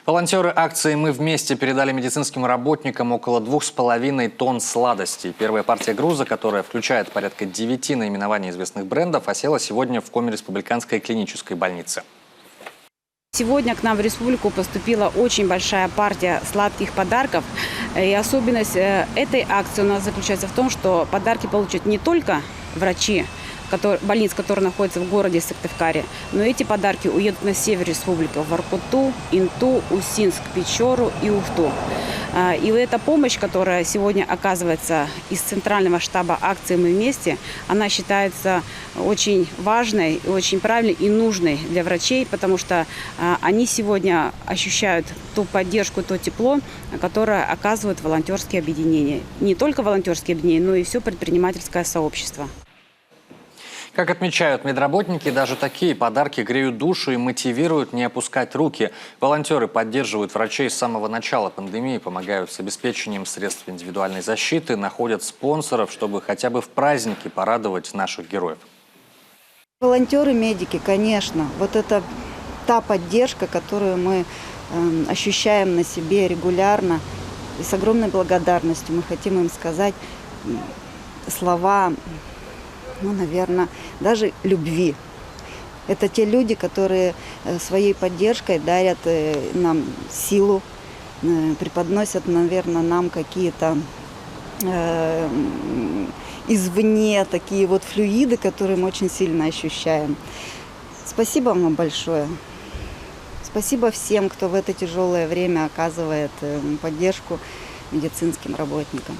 Волонтеры акции «Мы вместе» передали медицинским работникам около 2,5 тонн сладостей. Первая партия груза, которая включает порядка 9 наименований известных брендов, осела сегодня в Коми республиканской клинической больнице. Сегодня к нам в республику поступила очень большая партия сладких подарков. И особенность этой акции у нас заключается в том, что подарки получат не только врачи больниц, которые находятся в городе Сыктывкаре, но эти подарки уедут на север республики, в Воркуту, Инту, Усинск, Печору и Ухту. И эта помощь, которая сегодня оказывается из центрального штаба акции «Мы вместе», она считается очень важной, очень правильной и нужной для врачей, потому что они сегодня ощущают ту поддержку, то тепло, которое оказывают волонтерские объединения. Не только волонтерские объединения, но и все предпринимательское сообщество. Как отмечают медработники, даже такие подарки греют душу и мотивируют не опускать руки. Волонтеры поддерживают врачей с самого начала пандемии, помогают с обеспечением средств индивидуальной защиты, находят спонсоров, чтобы хотя бы в праздники порадовать наших героев. Волонтеры, медики, конечно, вот это та поддержка, которую мы ощущаем на себе регулярно. И с огромной благодарностью мы хотим им сказать слова, наверное, даже любви. Это те люди, которые своей поддержкой дарят нам силу, преподносят, наверное, нам какие-то извне такие вот флюиды, которые мы очень сильно ощущаем. Спасибо вам большое. Спасибо всем, кто в это тяжелое время оказывает поддержку медицинским работникам.